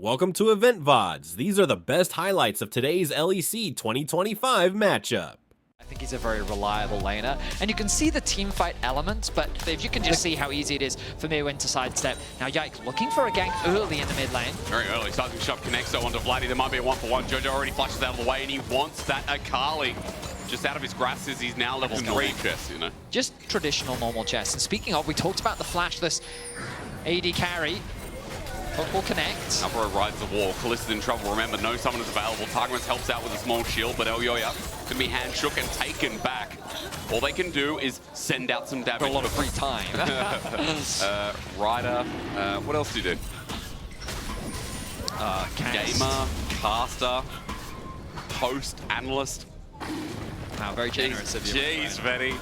Welcome to Loleventvods. These are the best highlights of today's LEC 2025 matchup. I think he's a very reliable laner, and you can see the team fight elements, but if you can just see how easy it is for Mirwin to sidestep. Now Yike looking for a gank early in the mid lane. Very early, starting shot connects though onto Vladdy. There might be a 1-for-1. Jojo already flushes out of the way, and he wants that Akali. Just out of his grasp as he's now level 3 chess, you know? Just Traditional normal chess. And speaking of, we talked about the flashless AD carry. But we'll connect. Alvaro rides the wall. Kalista's in trouble. Remember, no summon is available. Targamas helps out with a small shield, but Elyoya can be hand shook and taken back. All they can do is send out some damage. For a lot of free time. Ryder. What else do you do? Gamer, caster, host, analyst. Wow, very generous of you. Jeez, Vetty.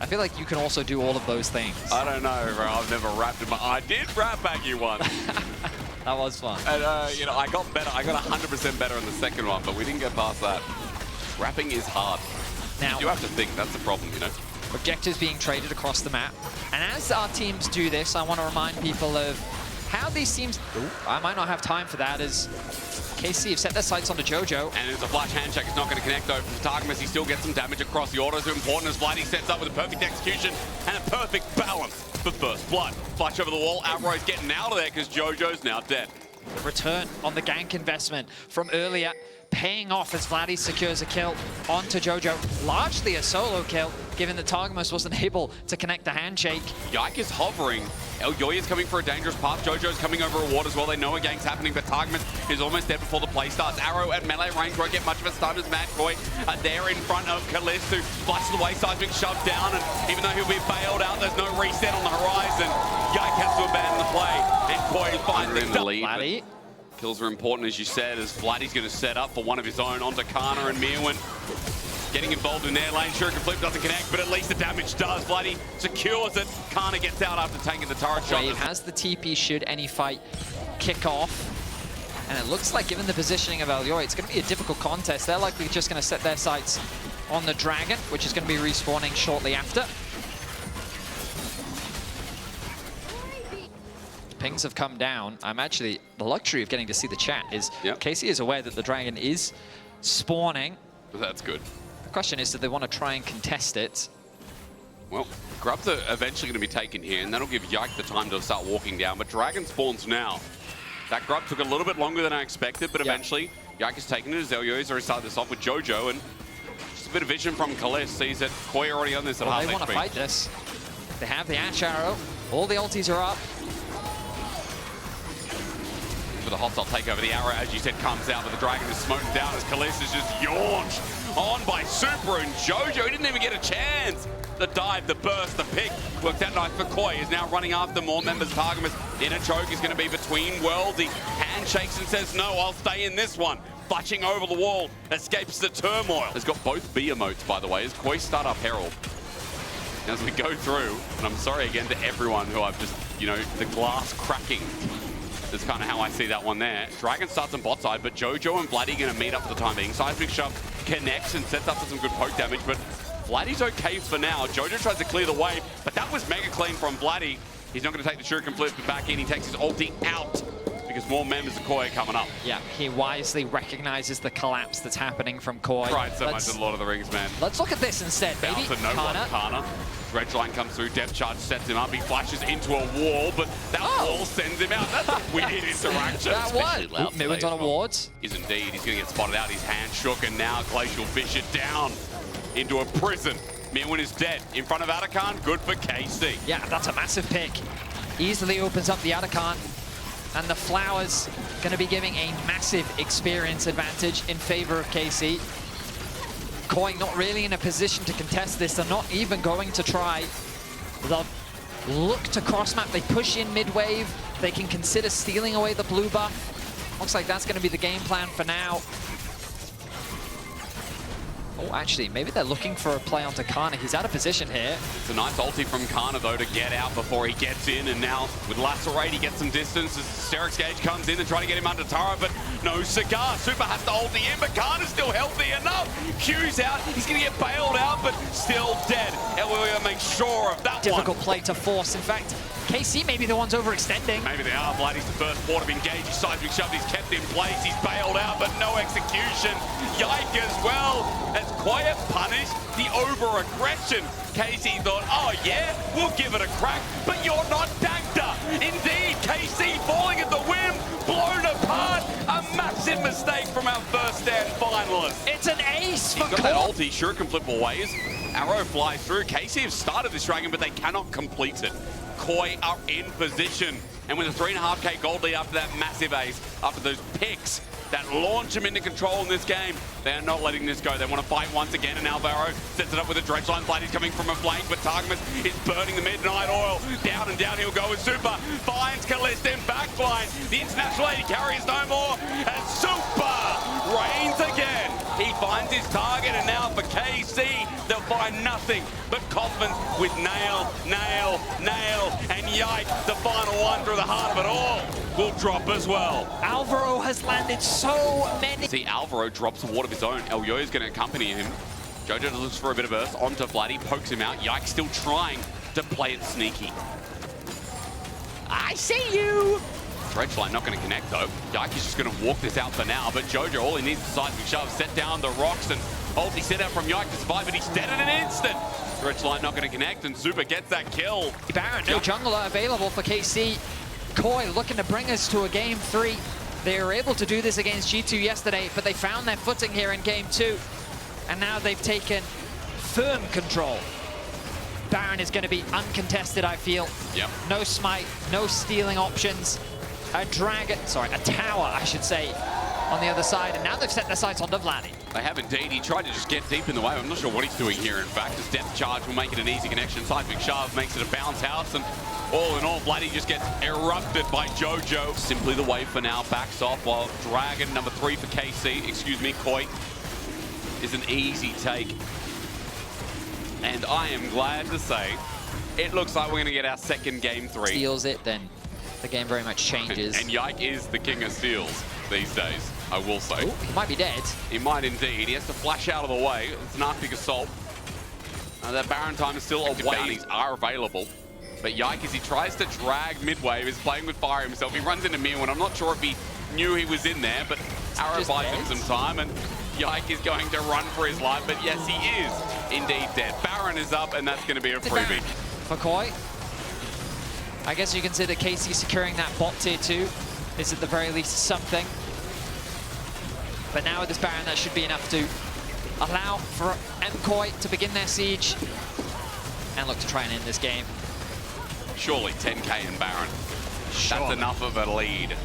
I feel like you can also do all of those things. I don't know, bro. I've never rapped in my... I did rap back you once. That was fun. And, you know, I got better. I got 100% better in the second one, but we didn't get past that. Rapping is hard. Now, you have to think. That's the problem, you know? Objectives being traded across the map. And as our teams do this, I want to remind people of how these teams... Ooh, I might not have time for that, as KC have set their sights onto Jojo. And it's a flash handshake. It's not going to connect, though, from Targamas. He still gets some damage across. The orders are important as Vladdy sets up with a perfect execution and a perfect balance for first blood. Flash over the wall. Outro's getting out of there because Jojo's now dead. The return on the gank investment from earlier paying off as Vladdy secures a kill onto Jojo. Largely a solo kill, given that Targamas wasn't able to connect the handshake. Yike is hovering. Elyoya's coming for a dangerous path. Jojo's coming over a ward as well. They know a gank's happening, but Targamas is almost dead before the play starts. Arrow at melee range won't get much of a stun as Madkoi there in front of Kalist, who flashes away, Seismic shoved down, and even though he'll be bailed out, there's no reset on the horizon. Yike has to abandon the play, and Koi finds the lead. Vladdy. Kills are important, as you said, as Vladdy's going to set up for one of his own onto Kana and Mirwin. Getting involved in their lane. Shuriken Flip doesn't connect, but at least the damage does. Vladdy secures it. Kana gets out after taking the turret shot. Wave has the TP should any fight kick off. And it looks like, given the positioning of Elyoya, it's going to be a difficult contest. They're likely just going to set their sights on the dragon, which is going to be respawning shortly after. Pings have come down. I'm actually, the luxury of getting to see the chat is Casey is aware that the dragon is spawning. That's good. The question is, do they want to try and contest it? Well, grubs are eventually going to be taken here, and that'll give Yike the time to start walking down, but dragon spawns now. That grub took a little bit longer than I expected, but eventually Yike has taken it as Elyoya's already started this off with Jojo, and just a bit of vision from Kalist sees that Koi already on this at half HP. They want to fight this. They have the Ash Arrow. All the ultis are up. For the hostile takeover, the arrow, as you said, comes out, but the dragon is smoking down as Kalist is just yaunched on by Super and Jojo. He didn't even get a chance. The dive, the burst, the pick worked out nice for Koi. Is now running after more members. Targamas in a choke is going to be between worlds. He handshakes and says, no, I'll stay in this one. Flashing over the wall, escapes the turmoil. Has got both B emotes, by the way, as Koi start up Herald. As we go through, and I'm sorry again to everyone who I've just, you know, the glass cracking. That's kind of how I see that one there. Dragon starts on bot side, but Jojo and Vladdy going to meet up for the time being. Seismic shove connects and sets up for some good poke damage, but Vladdy's okay for now. Jojo tries to clear the wave, but that was mega clean from Vladdy. He's not going to take the Shuriken Flip back in. He takes his ulti out because more members of Koi are coming up. Yeah, he wisely recognizes the collapse that's happening from Koi. Cried so much in Lord of the Rings, man. Let's look at this instead, maybe. Kana. Red line comes through, depth charge sets him up, he flashes into a wall, but that wall sends him out. That's a weird interaction. That was. Mirwin's on awards. Is indeed, he's going to get spotted out, his hand shook, and now Glacial Fish it down into a prison. Mirwin is dead. In front of Atakan, good for KC. Yeah, that's a massive pick. Easily opens up the Atakan, and the Flowers going to be giving a massive experience advantage in favor of KC. Koi not really in a position to contest this. They're not even going to try. They'll look to cross-map. They push in mid-wave. They can consider stealing away the blue buff. Looks like that's going to be the game plan for now. Oh, actually, maybe they're looking for a play onto Kana. He's out of position here. It's a nice ulti from Kana, though, to get out before he gets in. And now, with Lacerate, he gets some distance as Sterix Gauge comes in and try to get him under Tara, but no cigar. Super has to ulti in, but Kana's still healthy enough. Q's out. He's going to get bailed out, but still dead. Elyoya makes sure of that Difficult play to force. In fact, KC may be the ones overextending. Maybe they are. Vladdy's the first port of engage. He's seismic shoved. He's kept in place. He's bailed out, but no execution. Yike as well. As Quiet punished the over-aggression. KC thought, oh yeah, we'll give it a crack, but you're not Dagda. Indeed, KC falling at the whim, blown apart. A massive mistake from our first stand finalist. It's an ace for He's got that Corp. ulti, sure can flip all ways. Arrow flies through. KC have started this dragon, but they cannot complete it. Koi are in position. And with a 3.5k gold lead after that massive ace, after those picks that launch them into control in this game, they are not letting this go. They want to fight once again, and Alvaro sets it up with a dredge line. Vladdy's coming from a flank, but Targamas is burning the midnight oil. Down and down he'll go with Super. Finds Kalista in backline. The international lady carries no more, and Super reigns again. He finds his target, and now for KC, they'll find nothing but Kaufman with nail, nail, nail, and Yike, the final one through the heart of it all, will drop as well. Alvaro has landed so many. See, Alvaro drops a ward of his own. El Yo is going to accompany him. Jojo looks for a bit of earth onto Vladdy, pokes him out. Yike still trying to play it sneaky. I see you. Dredge line not going to connect though. Yike is just going to walk this out for now, but Jojo, all he needs is a seismic shove, set down the rocks, and ulti set out from Yike to survive, but he's dead in an instant. Dredge line not going to connect, and Super gets that kill. Baron, no jungler available for KC. Koi looking to bring us to a game 3. They were able to do this against G2 yesterday, but they found their footing here in game 2. And now they've taken firm control. Baron is going to be uncontested, I feel. Yep. No smite, no stealing options. A tower, I should say, on the other side. And now they've set their sights onto Vladdy. They have indeed. He tried to just get deep in the way. I'm not sure what he's doing here, in fact. His depth charge will make it an easy connection. Seismic shove makes it a bounce house, and all in all, Vladdy just gets erupted by Jojo. Simply the way for now. Backs off while Dragon number 3 for KC, excuse me, Koi, is an easy take. And I am glad to say, it looks like we're going to get our second game 3. Steals it, then the game very much changes. And Yike is the king of steals these days, I will say. Ooh, he might be dead. He might indeed. He has to flash out of the way. It's an Arctic Assault. That Baron time is still away. Bounties are available. But Yike, as he tries to drag midway, is playing with fire himself. He runs into Mirwin. I'm not sure if he knew he was in there, but Arrow buys him some time, and Yike is going to run for his life. But yes, he is indeed dead. Baron is up, and that's going to be a freebie. For Koi. I guess you can say that KC securing that bot tier 2 is at the very least something. But now with this Baron, that should be enough to allow for Koi to begin their siege and look to try and end this game. Surely 10k in Baron. Sure. That's enough of a lead.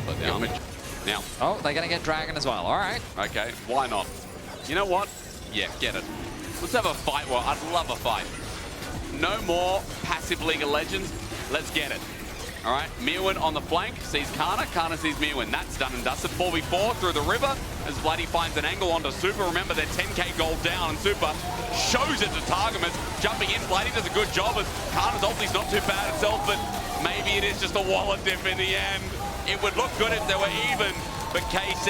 But now. Oh, they're going to get Dragon as well. All right. Okay, why not? You know what? Yeah, get it. Let's have a fight. Well, I'd love a fight. No more passive League of Legends. Let's get it. All right, Mirwin on the flank, sees Kana. Kana sees Mirwin. That's done and dusted. 4v4 through the river as Vladdy finds an angle onto Super. Remember, they're 10k gold down, and Super shows it to Targamas. Jumping in, Vladdy does a good job, as Kana's ulti's not too bad itself, but maybe it is just a wallet dip in the end. It would look good if they were even, but KC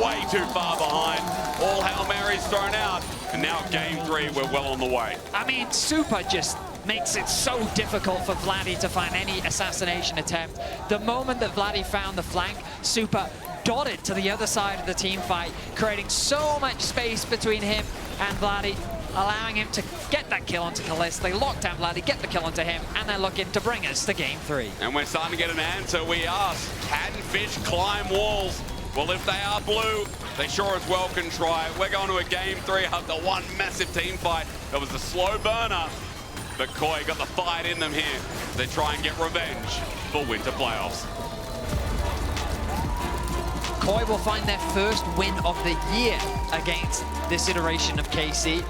way too far behind. All Hail Marys thrown out, and now game 3, we're well on the way. I mean, Super just makes it so difficult for Vladdy to find any assassination attempt. The moment that Vladdy found the flank, Super dotted to the other side of the team fight, creating so much space between him and Vladdy, allowing him to get that kill onto Kalista. They lock down Vladdy, get the kill onto him, and they're looking to bring us to game 3. And we're starting to get an answer. We ask, can fish climb walls? Well, if they are blue, they sure as well can try. We're going to a game 3 after one massive team fight. That was a slow burner, but Koi got the fight in them here. They try and get revenge for winter playoffs. Koi will find their first win of the year against this iteration of KC.